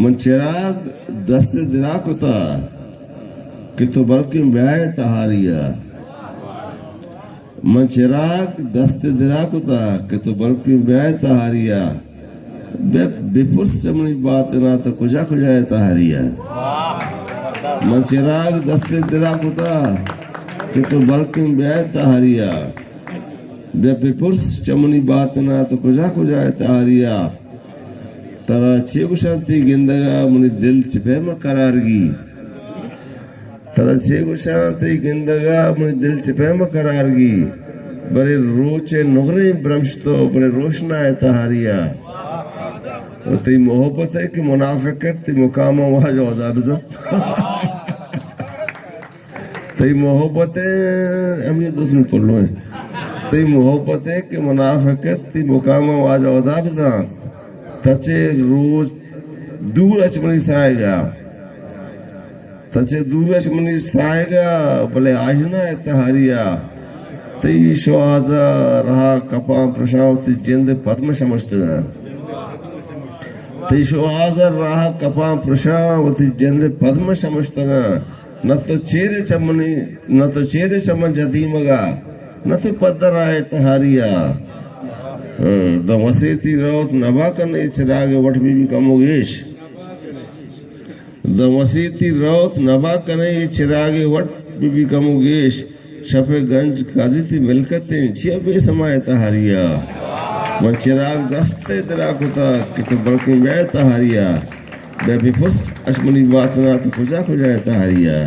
من چراغ دست درا کتا کہ تو بلکہ بیائے تہاریا من چراغ دست درا کتا کہ تو بلکہ بیائے تہاریا بپرس چمنی بات نہ تو کجا کجائے تہاریا من چراغ دست درا کتا کہ تو بلکہ بیائے تہاریا بپرس چمنی بات نہ تو کجا کجائے تہاریا ترا چیگو شانتی گندگا منی دل چپے میں قرارگی ترا چیگو شانتی گندگا منی دل چپے میں قرارگی بڑے روچے نغرے برمشتو بڑے روشنا ہے تہاریا اور تی محبت ہے کہ منافقت تی مقامہ وہاں جو عذاب زد تی محبت ہے ہم یہ دوست میں پڑھ لو ہیں تی محبت ہے کہ منافقت تی مقامہ وہاں جو عذاب زد تچے روز دور اچمنی سائے گا تچے دور اچمنی سائے گا بلے آجنا ہے تہاریا تی شوازہ رہا کپاں پرشاں تی جند پدم شمشتنا تی شوازہ رہا کپاں پرشاں تی جند پدم شمشتنا نہ تو چیرے چمن جدیمگا نہ تو پدر آئے تہاریا دا مسیتی روت نبا کرنے چراغ وٹ بی کموگیش دا مسیتی روت نبا کرنے چراغ وٹ بی کموگیش شفے گنج قاضی تی ملکتیں چیا بے سمائے تہاریا من چراغ دستے درا کتا کہ تو بلکہ بیائے تہاریا بے پست اشمنی باتنا تو کجا کجائے تہاریا